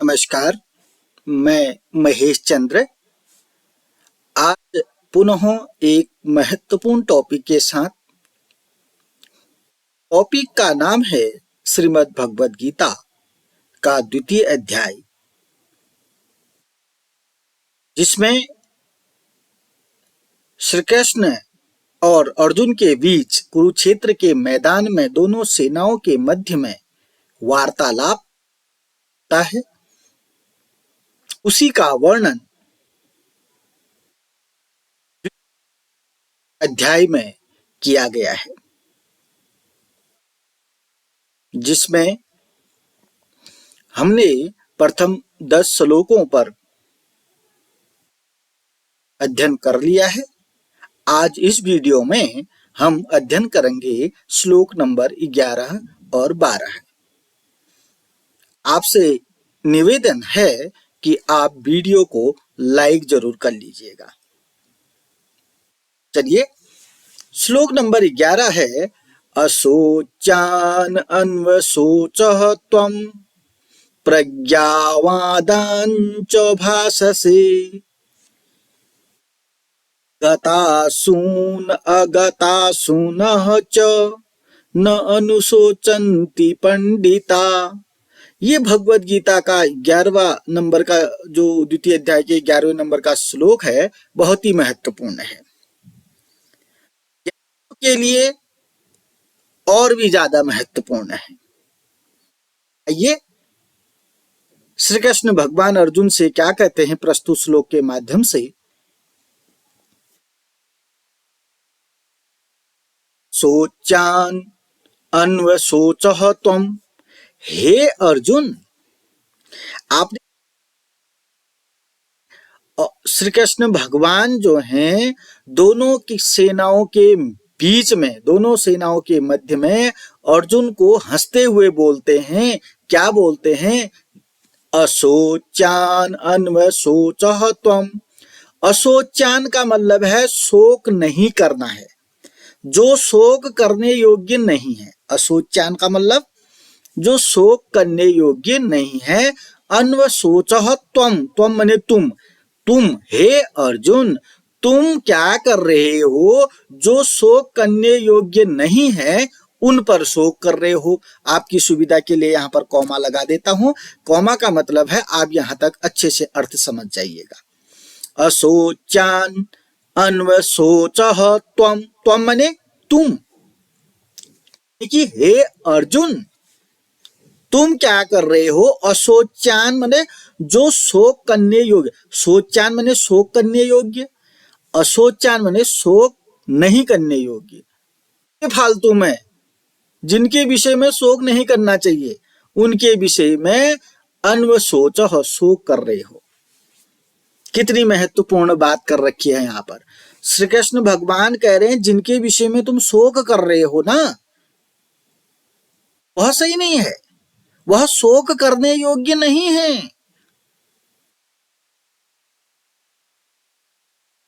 नमस्कार, मैं महेश चंद्र आज पुनः एक महत्वपूर्ण टॉपिक के साथ। टॉपिक का नाम है श्रीमद् भगवद गीता का द्वितीय अध्याय, जिसमें श्री कृष्ण और अर्जुन के बीच कुरुक्षेत्र के मैदान में दोनों सेनाओं के मध्य में वार्तालाप होता है। उसी का वर्णन अध्याय में किया गया है, जिसमें हमने प्रथम 10 श्लोकों पर अध्ययन कर लिया है। आज इस वीडियो में हम अध्ययन करेंगे श्लोक नंबर 11 और 12। आपसे निवेदन है कि आप वीडियो को लाइक जरूर कर लीजिएगा। चलिए, श्लोक नंबर 11 है, अशोचान अन्वशोचः त्वं प्रज्ञावादांच भाषसे गतासून अगतासूनः च न अनुशोचन्ति पंडिता। ये भगवद गीता का 11वां नंबर का जो द्वितीय अध्याय के 11वें नंबर का श्लोक है, बहुत ही महत्वपूर्ण है के लिए और भी ज्यादा महत्वपूर्ण है। ये श्री कृष्ण भगवान अर्जुन से क्या कहते हैं प्रस्तुत श्लोक के माध्यम से। सोचान अन्वशोचः त्वं, हे अर्जुन, आपने श्री कृष्ण भगवान जो हैं दोनों की सेनाओं के बीच में, दोनों सेनाओं के मध्य में अर्जुन को हंसते हुए बोलते हैं। क्या बोलते हैं? अशोचान अन्वशोचः त्वं। अशोचान का मतलब है शोक नहीं करना है, जो शोक करने योग्य नहीं है। अशोचान का मतलब जो शोक करने योग्य नहीं है। अन्वशोचः त्वं, त्वं माने तुम हे अर्जुन, तुम क्या कर रहे हो? जो शोक करने योग्य नहीं है उन पर शोक कर रहे हो। आपकी सुविधा के लिए यहाँ पर कॉमा लगा देता हूं। कॉमा का मतलब है आप यहाँ तक अच्छे से अर्थ समझ जाइएगा। अशोचान अन्वशोचः त्वं, त्वं माने तुम, कि हे अर्जुन तुम क्या कर रहे हो? अशोचान माने जो शोक करने योग्य, शोचान माने शोक करने योग्य, अशोचान माने शोक नहीं करने योग्य। फालतू में जिनके विषय में शोक नहीं करना चाहिए उनके विषय में अन्वशोचः शोक कर रहे हो। कितनी महत्वपूर्ण बात कर रखी है यहाँ पर। श्री कृष्ण भगवान कह रहे हैं जिनके विषय में तुम शोक कर रहे हो ना, वह सही नहीं है, वह शोक करने योग्य नहीं है।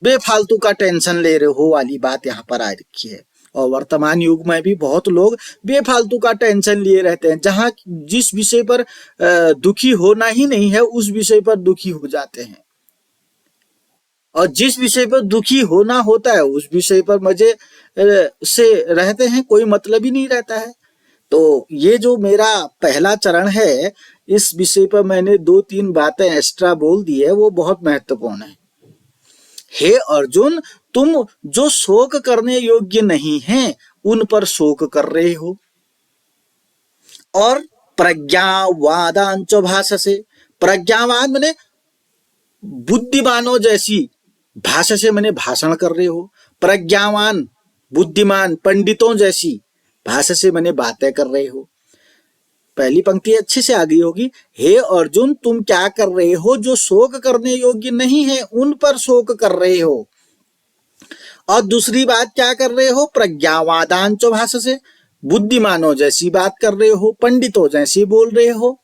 बेफालतू का टेंशन ले रहे हो वाली बात यहाँ पर आ रखी है। और वर्तमान युग में भी बहुत लोग बेफालतू का टेंशन लिए रहते हैं। जहां जिस विषय पर दुखी होना ही नहीं है उस विषय पर दुखी हो जाते हैं, और जिस विषय पर दुखी होना होता है उस विषय पर मजे से रहते हैं, कोई मतलब ही नहीं रहता है। तो ये जो मेरा पहला चरण है, इस विषय पर मैंने 2-3 बातें एक्स्ट्रा बोल दी है, वो बहुत महत्वपूर्ण है। हे अर्जुन, तुम जो शोक करने योग्य नहीं हैं उन पर शोक कर रहे हो। और प्रज्ञावादांच भाषसे, प्रज्ञावान माने बुद्धिमानों जैसी, भाषा से मैंने भाषण कर रहे हो। प्रज्ञावान बुद्धिमान पंडितों जैसी भाषा से मैंने बातें कर रहे हो। पहली पंक्ति अच्छे से आ गई होगी। हे अर्जुन, तुम क्या कर रहे हो? जो शोक करने योग्य नहीं है उन पर शोक कर रहे हो। और दूसरी बात क्या कर रहे हो? प्रज्ञावादांच भाषा से, बुद्धिमानों जैसी बात कर रहे हो, पंडितों जैसी बोल रहे हो।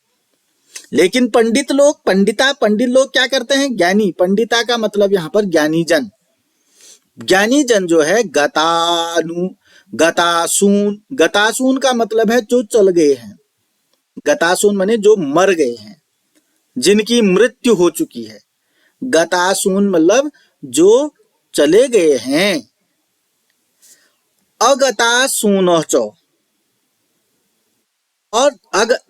लेकिन पंडित लोग, पंडित लोग क्या करते हैं? ज्ञानी। पंडिता का मतलब यहाँ पर ज्ञानी जन। ज्ञानी जन जो है गतासून, गतासून का मतलब है जो चल गए हैं। गतासून माने जो मर गए हैं। जिनकी मृत्यु हो चुकी है। गतासून मतलब जो चले गए हैं। अगतासून च, और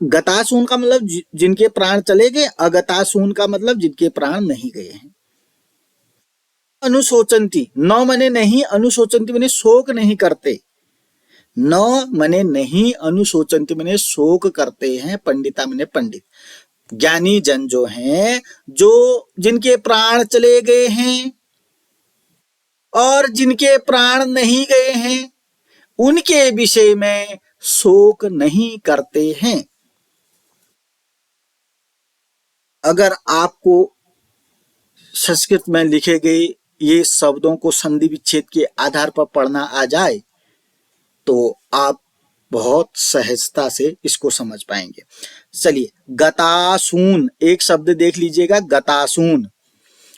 गतासून का मतलब जिनके प्राण चले गए, अगतासून का मतलब जिनके प्राण नहीं गए हैं। अनुशोचंती, न मने नहीं, अनुशोचंती मने शोक नहीं करते। न मने नहीं, अनुशोचंती मने शोक करते हैं। पंडिता मने पंडित। ज्ञानी जन जो हैं, जो जिनके प्राण चले गए हैं और जिनके प्राण नहीं गए हैं, उनके विषय में शोक नहीं करते हैं। अगर आपको संस्कृत में लिखे गए ये शब्दों को संधि विच्छेद के आधार पर पढ़ना आ जाए तो आप बहुत सहजता से इसको समझ पाएंगे। चलिए, गतासून एक शब्द देख लीजिएगा, गतासून।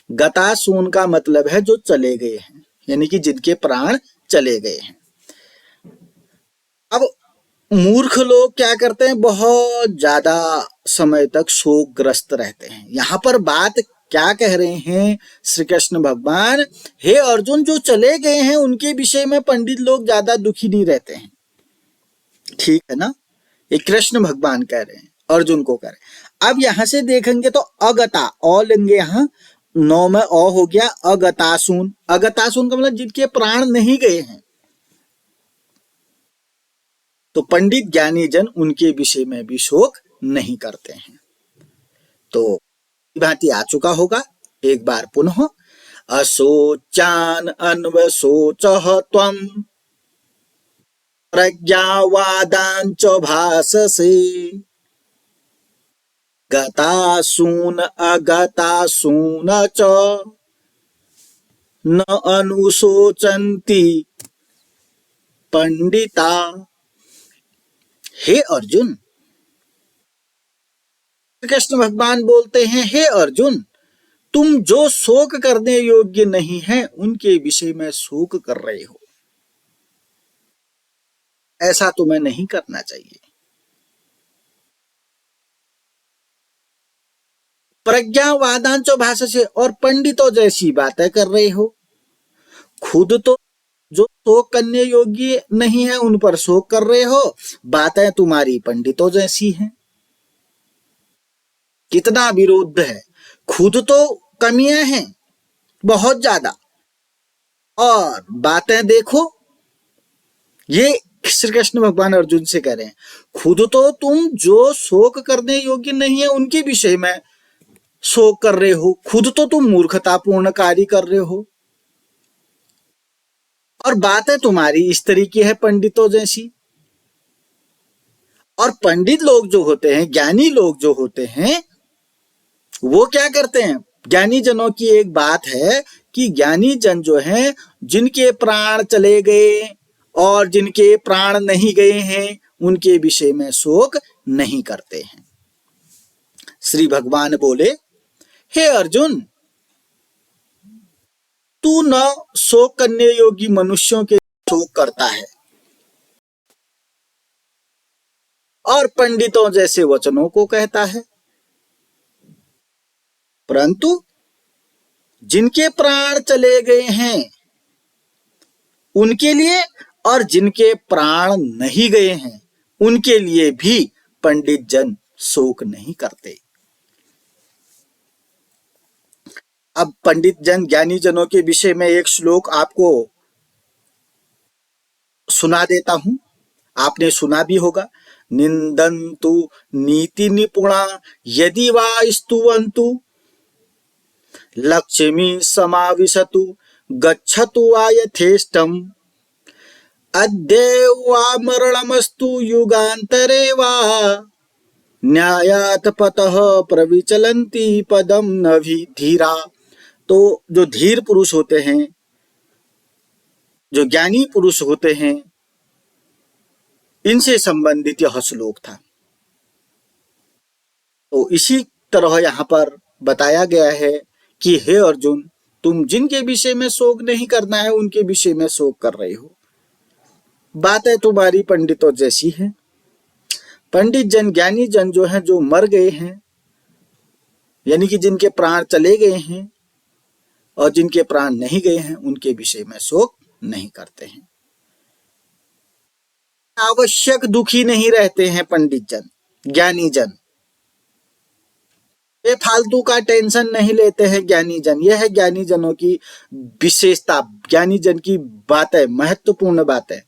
गतासून का मतलब है जो चले गए हैं, यानी कि जिनके प्राण चले गए हैं। अब मूर्ख लोग क्या करते हैं, बहुत ज्यादा समय तक शोकग्रस्त रहते हैं। यहां पर बात क्या कह रहे हैं श्री कृष्ण भगवान, हे अर्जुन, जो चले गए हैं उनके विषय में पंडित लोग ज्यादा दुखी नहीं रहते हैं। ठीक है ना, ये कृष्ण भगवान कह रहे हैं, अर्जुन को कह रहे हैं। अब यहां से देखेंगे तो अगता, अ लेंगे, यहां नौ में अ हो गया, अगतासून। अगतासून का मतलब जिनके प्राण नहीं गए हैं। तो पंडित ज्ञानी जन उनके विषय में भी शोक नहीं करते हैं। तो भांति आ चुका होगा, एक बार पुनः। अशोचान अन्वशोचः त्वं प्रज्ञावादांच भाससे गतासून अगतासून च न अनुशोचन्ति पंडिता। हे अर्जुन, कृष्ण भगवान बोलते हैं, हे अर्जुन, तुम जो शोक करने योग्य नहीं है उनके विषय में शोक कर रहे हो। ऐसा तुम्हें नहीं करना चाहिए। प्रज्ञावादांचो भाषा से, और पंडितों जैसी बातें कर रहे हो। खुद तो जो शोक करने योग्य नहीं है उन पर शोक कर रहे हो, बातें तुम्हारी पंडितों जैसी हैं। कितना विरोध है। खुद तो कमियां हैं बहुत ज्यादा, और बातें देखो। ये श्री कृष्ण भगवान अर्जुन से कह रहे हैं, खुद तो तुम जो शोक करने योग्य नहीं है उनके विषय में शोक कर रहे हो। खुद तो तुम मूर्खतापूर्ण कार्य कर रहे हो, और बातें तुम्हारी इस तरीके है पंडितों जैसी। और पंडित लोग जो होते हैं, ज्ञानी लोग जो होते हैं, वो क्या करते हैं। ज्ञानी जनों की एक बात है कि ज्ञानी जन जो हैं, जिनके प्राण चले गए और जिनके प्राण नहीं गए हैं उनके विषय में शोक नहीं करते हैं। श्री भगवान बोले, हे अर्जुन, तू न शोक करने योगी मनुष्यों के शोक करता है और पंडितों जैसे वचनों को कहता है, परंतु जिनके प्राण चले गए हैं उनके लिए और जिनके प्राण नहीं गए हैं उनके लिए भी पंडित जन शोक नहीं करते। अब पंडित जन ज्ञानी जनों के विषय में एक श्लोक आपको सुना देता हूं, आपने सुना भी होगा। निंदन्तु नीति निपुणा यदि वा स्तुवन्तु लक्ष्मी समाविशतु गच्छतु वा यथेष्टम् अद्य वा मरणमस्तु युगान्तरे वा न्यायात पतः प्रविचलन्ति पदम नभि धीरा। तो जो धीर पुरुष होते हैं, जो ज्ञानी पुरुष होते हैं, इनसे संबंधित यह श्लोक था। तो इसी तरह यहाँ पर बताया गया है कि हे अर्जुन, तुम जिनके विषय में शोक नहीं करना है उनके विषय में शोक कर रहे हो। बातें तुम्हारी पंडितों जैसी है। पंडित जन, ज्ञानी जन जो हैं, जो मर गए हैं, यानी कि जिनके प्राण चले गए हैं और जिनके प्राण नहीं गए हैं उनके विषय में शोक नहीं करते हैं। आवश्यक दुखी नहीं रहते हैं पंडित जन, ज्ञानी जन, ये फालतू का टेंशन नहीं लेते हैं ज्ञानी जन। यह है ज्ञानी जनों की विशेषता, ज्ञानी जन की बात है, महत्वपूर्ण बात है।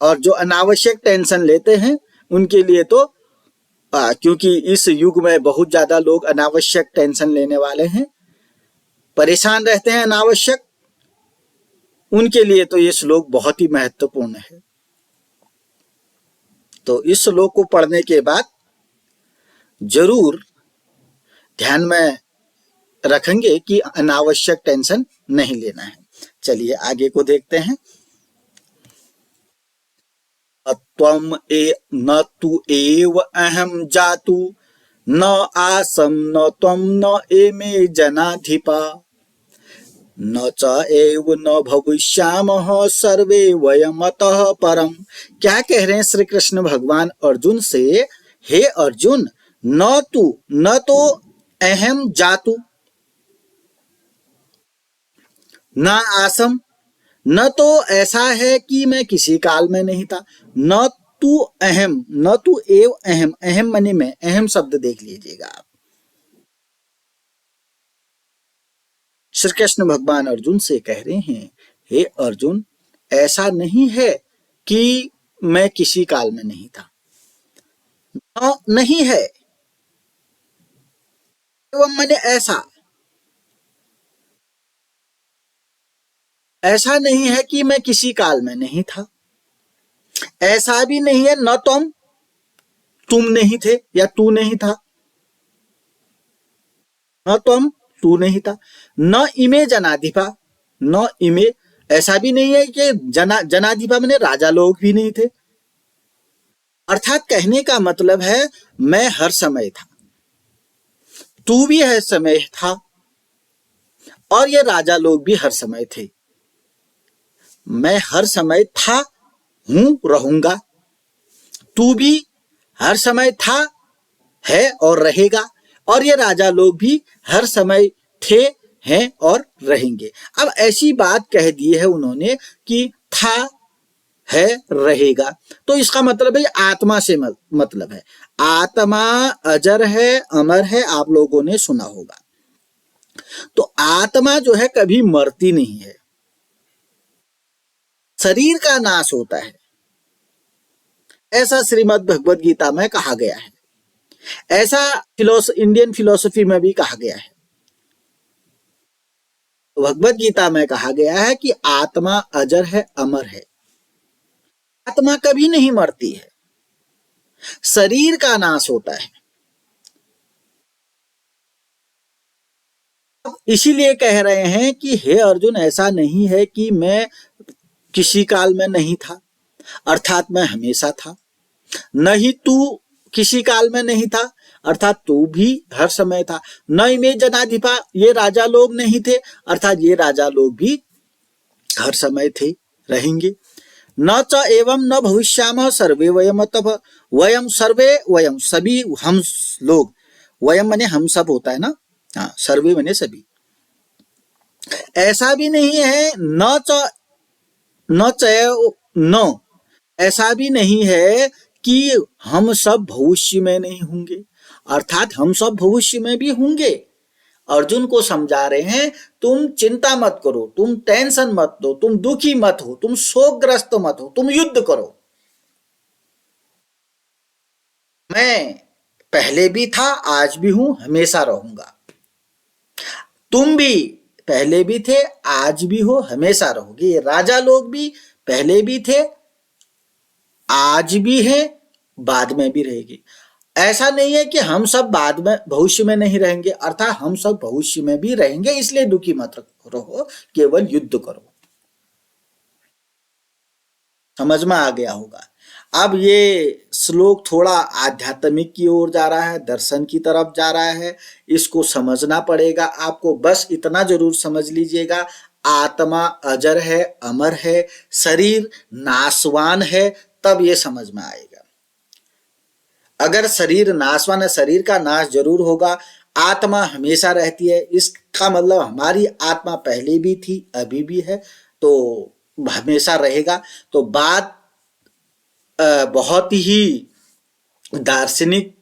और जो अनावश्यक टेंशन लेते हैं उनके लिए तो क्योंकि इस युग में बहुत ज्यादा लोग अनावश्यक टेंशन लेने वाले हैं, परेशान रहते हैं अनावश्यक, उनके लिए तो ये श्लोक बहुत ही महत्वपूर्ण है। तो इस श्लोक को पढ़ने के बाद जरूर ध्यान में रखेंगे कि अनावश्यक टेंशन नहीं लेना है। चलिए आगे को देखते हैं। त्वम ए न तु एव अहम जातु न आसम न त्वम न एमे जनाधिपा न च एव न भविष्यामः सर्वे वयमतः परम। क्या कह रहे हैं श्री कृष्ण भगवान अर्जुन से? हे अर्जुन, न तो अहम जातु, न आसम, न तो ऐसा है कि मैं किसी काल में नहीं था, न तू अहम, न तू एव अहम, अहम मने में, अहम शब्द देख लीजिएगा आप। श्री कृष्ण भगवान अर्जुन से कह रहे हैं, हे अर्जुन, ऐसा नहीं है कि मैं किसी काल में नहीं था, नहीं है, एवं मैंने ऐसा नहीं है कि मैं किसी काल में नहीं था, ऐसा भी नहीं है न तुम नहीं थे या तू नहीं था, न तू नहीं था, न इमे जनाधिपा, न इमे, ऐसा भी नहीं है कि जनाधिपा मैंने राजा लोग भी नहीं थे। अर्थात कहने का मतलब है मैं हर समय था, तू भी हर समय था और ये राजा लोग भी हर समय थे। मैं हर समय था, हूं, रहूंगा। तू भी हर समय था, है और रहेगा, और ये राजा लोग भी हर समय थे, हैं और रहेंगे। अब ऐसी बात कह दी है उन्होंने कि था, है, रहेगा, तो इसका मतलब है आत्मा से मतलब है। आत्मा अजर है, अमर है, आप लोगों ने सुना होगा। तो आत्मा जो है कभी मरती नहीं है, शरीर का नाश होता है, ऐसा श्रीमद् भगवद गीता में कहा गया है, ऐसा इंडियन फिलॉसफी में भी कहा गया है। भगवद गीता में कहा गया है कि आत्मा अजर है, अमर है, आत्मा कभी नहीं मरती है, शरीर का नाश होता है। इसीलिए कह रहे हैं कि हे अर्जुन, ऐसा नहीं है कि मैं किसी काल में नहीं था, अर्थात मैं हमेशा था, नहीं तू किसी काल में नहीं था, अर्थात तू भी हर समय था, न इमे जनाधिपा, ये राजा लोग नहीं थे, अर्थात ये राजा लोग भी हर समय थे, रहेंगे। न च एवं न भविष्यामः सर्वे वयमतः, वयम सर्वे, वयम सभी, हम लोग, वयम माने हम सब होता है ना, हाँ, सर्वे माने सभी। ऐसा भी नहीं है न ऐसा भी नहीं है कि हम सब भविष्य में नहीं होंगे, अर्थात हम सब भविष्य में भी होंगे। अर्जुन को समझा रहे हैं, तुम चिंता मत करो, तुम टेंशन मत लो, तुम दुखी मत हो, तुम शोकग्रस्त मत हो, तुम युद्ध करो। मैं पहले भी था, आज भी हूं, हमेशा रहूंगा। तुम भी पहले भी थे, आज भी हो, हमेशा रहोगे। ये राजा लोग भी पहले भी थे, आज भी हैं, बाद में भी रहेगी। ऐसा नहीं है कि हम सब बाद में भविष्य में नहीं रहेंगे, अर्थात हम सब भविष्य में भी रहेंगे, इसलिए दुखी मत रहो, केवल युद्ध करो। समझ में आ गया होगा। अब ये श्लोक थोड़ा आध्यात्मिक की ओर जा रहा है, दर्शन की तरफ जा रहा है, इसको समझना पड़ेगा आपको। बस इतना जरूर समझ लीजिएगा, आत्मा अजर है, अमर है, शरीर नाशवान है, तब ये समझ में आएगा। अगर शरीर नाशवान है, शरीर का नाश जरूर होगा, आत्मा हमेशा रहती है। इसका मतलब हमारी आत्मा पहले भी थी, अभी भी है, तो हमेशा रहेगा। तो बात बहुत ही दार्शनिक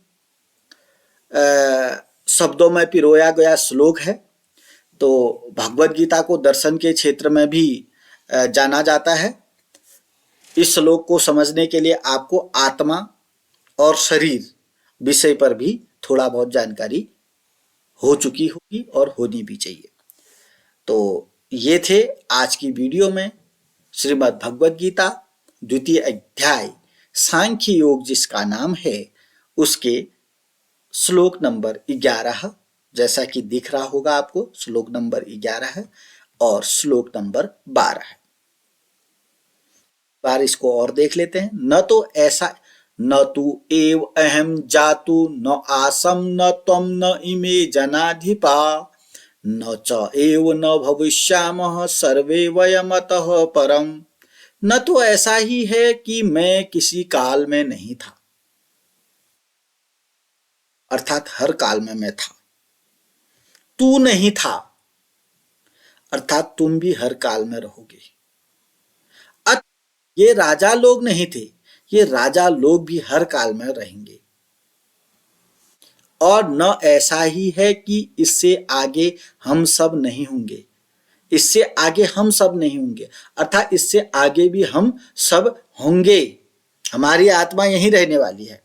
शब्दों में पिरोया गया श्लोक है। तो भगवत गीता को दर्शन के क्षेत्र में भी जाना जाता है। इस श्लोक को समझने के लिए आपको आत्मा और शरीर विषय पर भी थोड़ा बहुत जानकारी हो चुकी होगी और होनी भी चाहिए। तो ये थे आज की वीडियो में श्रीमद् भगवत गीता द्वितीय अध्याय सांख्य योग जिसका नाम है, उसके श्लोक नंबर 11, जैसा कि दिख रहा होगा आपको, श्लोक नंबर 11 है और श्लोक नंबर 12 है। बार इसको और देख लेते हैं। न तो ऐसा न तु एव अहम जातु न आसम न त्वम न इमे जनाधिपा न च एव न भविष्यामः सर्वे वयमतः परम। न तो ऐसा ही है कि मैं किसी काल में नहीं था, अर्थात हर काल में मैं था। तू नहीं था, अर्थात तुम भी हर काल में रहोगे। ये राजा लोग नहीं थे, ये राजा लोग भी हर काल में रहेंगे। और न ऐसा ही है कि इससे आगे हम सब नहीं होंगे, इससे आगे हम सब नहीं होंगे, अर्थात इससे आगे भी हम सब होंगे। हमारी आत्मा यहीं रहने वाली है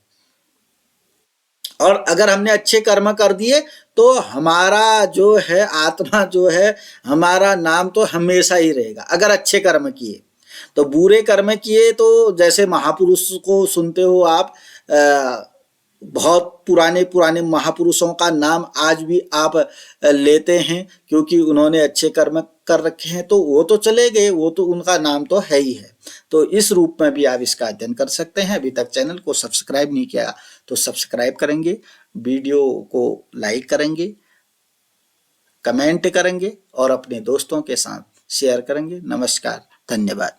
और अगर हमने अच्छे कर्म कर दिए तो हमारा जो है आत्मा जो है, हमारा नाम तो हमेशा ही रहेगा अगर अच्छे कर्म किए। तो बुरे कर्म किए तो जैसे महापुरुष को सुनते हो आप, बहुत पुराने पुराने महापुरुषों का नाम आज भी आप लेते हैं क्योंकि उन्होंने अच्छे कर्म कर रखे हैं, तो वो तो चले गए, वो तो उनका नाम तो है ही है। तो इस रूप में भी आप इसका अध्ययन कर सकते हैं। अभी तक चैनल को सब्सक्राइब नहीं किया तो सब्सक्राइब करेंगे, वीडियो को लाइक करेंगे, कमेंट करेंगे और अपने दोस्तों के साथ शेयर करेंगे। नमस्कार, धन्यवाद।